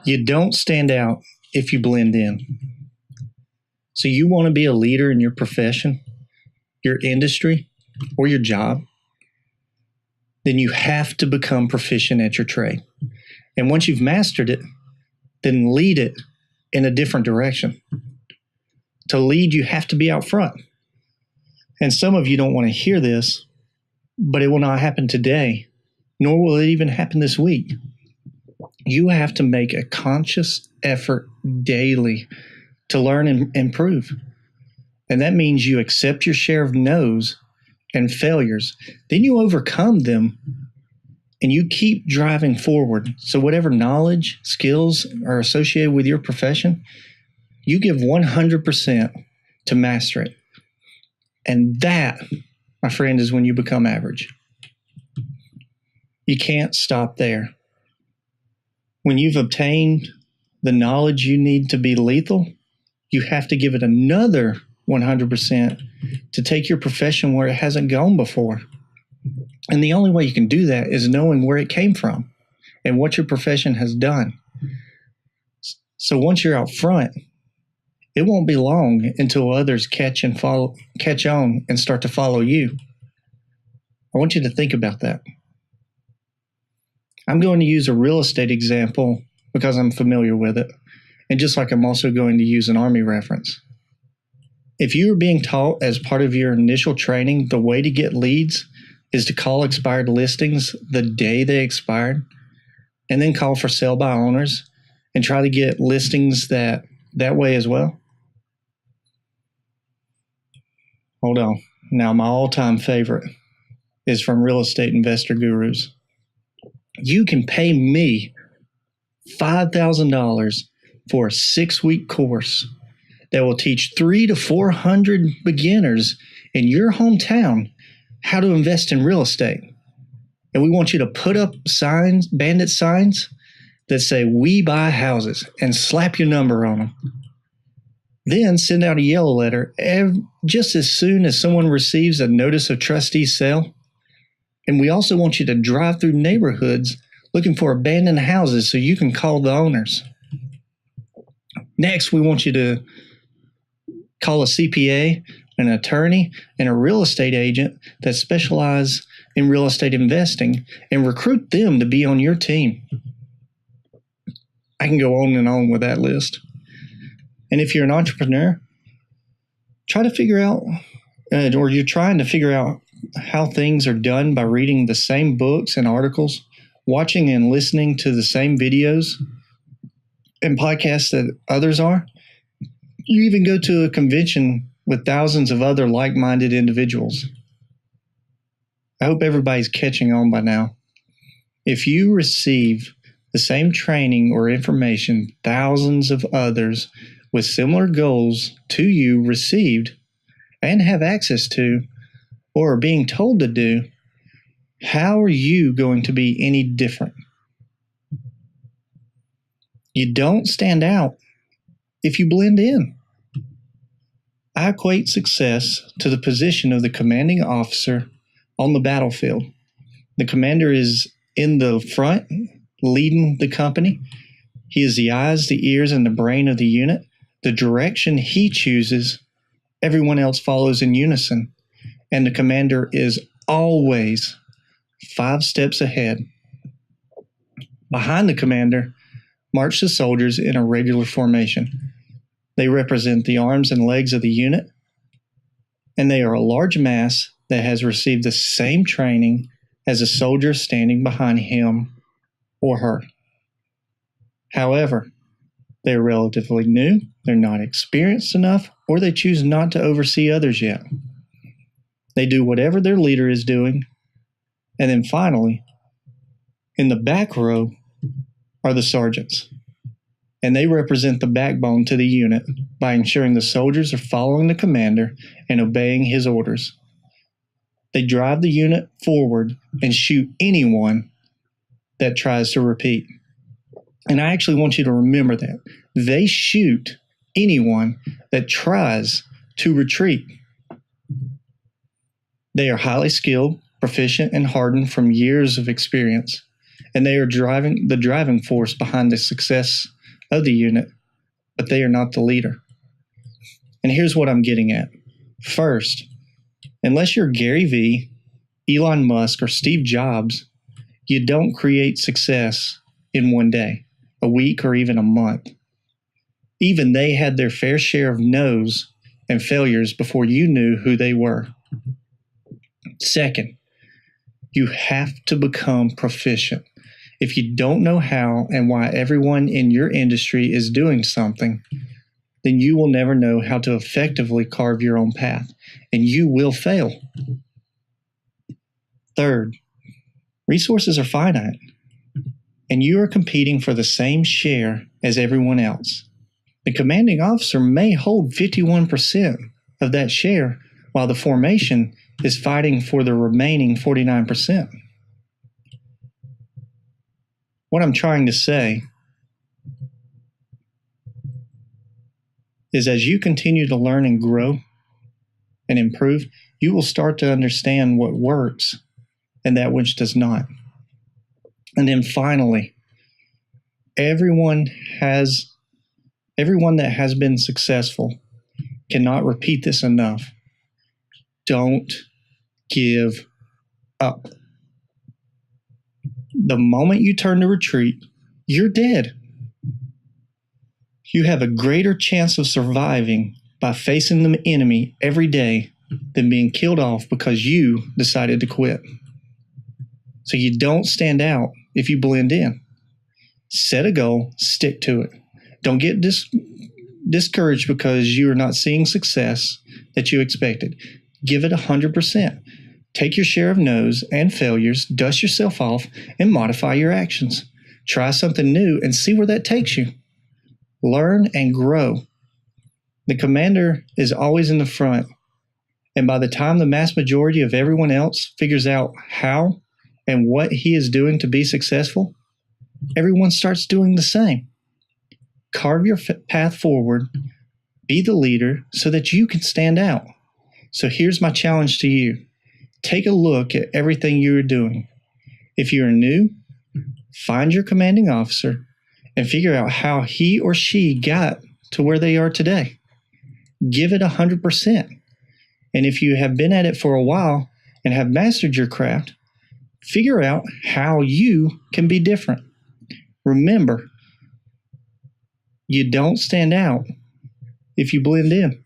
You don't stand out if you blend in. So you want to be a leader in your profession, your industry, or your job, then you have to become proficient at your trade. And once you've mastered it, then lead it in a different direction. To lead, you have to be out front. And some of you don't want to hear this, but it will not happen today, nor will it even happen this week. You have to make a conscious effort daily to learn and improve. And that means you accept your share of no's and failures. Then you overcome them and you keep driving forward. So whatever knowledge, skills are associated with your profession, you give 100% to master it. And that, my friend, is when you become average. You can't stop there. When you've obtained the knowledge you need to be lethal, you have to give it another 100% to take your profession where it hasn't gone before. And the only way you can do that is knowing where it came from and what your profession has done. So once you're out front, it won't be long until others catch on and start to follow you. I want you to think about that. I'm going to use a real estate example because I'm familiar with it, and just like I'm also going to use an Army reference. If you are being taught as part of your initial training, the way to get leads is to call expired listings the day they expired, and then call for sale by owners and try to get listings that way as well. Hold on. Now, my all-time favorite is from Real Estate Investor Gurus. You can pay me $5,000 for a 6-week course that will teach 300 to 400 beginners in your hometown how to invest in real estate. And we want you to put up signs, bandit signs that say, "We buy houses," and slap your number on them. Then send out a yellow letter just as soon as someone receives a notice of trustee sale. And we also want you to drive through neighborhoods looking for abandoned houses so you can call the owners. Next, we want you to call a CPA, an attorney, and a real estate agent that specialize in real estate investing and recruit them to be on your team. I can go on and on with that list. And if you're an entrepreneur, try to figure out, or you're trying to figure out how things are done by reading the same books and articles, watching and listening to the same videos and podcasts that others are. You even go to a convention with thousands of other like-minded individuals. I hope everybody's catching on by now. If you receive the same training or information thousands of others with similar goals to you received and have access to, or are being told to do, how are you going to be any different? You don't stand out if you blend in. I equate success to the position of the commanding officer on the battlefield. The commander is in the front, leading the company. He is the eyes, the ears, and the brain of the unit. The direction he chooses, everyone else follows in unison. And the commander is always 5 steps ahead. Behind the commander march the soldiers in a regular formation. They represent the arms and legs of the unit, and they are a large mass that has received the same training as a soldier standing behind him or her. However, they are relatively new, they're not experienced enough, or they choose not to oversee others yet. They do whatever their leader is doing. And then finally, in the back row are the sergeants. And they represent the backbone to the unit by ensuring the soldiers are following the commander and obeying his orders. They drive the unit forward and shoot anyone that tries to repeat. And I actually want you to remember that. They shoot anyone that tries to retreat. They are highly skilled, proficient, and hardened from years of experience. And they are the driving force behind the success of the unit, but they are not the leader. And here's what I'm getting at. First, unless you're Gary Vee, Elon Musk, or Steve Jobs, you don't create success in one day, a week, or even a month. Even they had their fair share of no's and failures before you knew who they were. Second, you have to become proficient. If you don't know how and why everyone in your industry is doing something, then you will never know how to effectively carve your own path, and you will fail. Third, resources are finite, and you are competing for the same share as everyone else. The commanding officer may hold 51% of that share, while the formation is fighting for the remaining 49%. What I'm trying to say is as you continue to learn and grow and improve, you will start to understand what works and that which does not. And then finally, everyone that has been successful cannot repeat this enough. Don't give up. The moment you turn to retreat, you're dead. You have a greater chance of surviving by facing the enemy every day than being killed off because you decided to quit. So you don't stand out if you blend in. Set a goal, stick to it. Don't get discouraged because you are not seeing success that you expected. Give it 100%. Take your share of no's and failures, dust yourself off, and modify your actions. Try something new and see where that takes you. Learn and grow. The commander is always in the front, and by the time the mass majority of everyone else figures out how and what he is doing to be successful, everyone starts doing the same. Carve your path forward, be the leader so that you can stand out. So here's my challenge to you. Take a look at everything you are doing. If you are new, find your commanding officer and figure out how he or she got to where they are today. Give it 100%. And if you have been at it for a while and have mastered your craft, figure out how you can be different. Remember, you don't stand out if you blend in.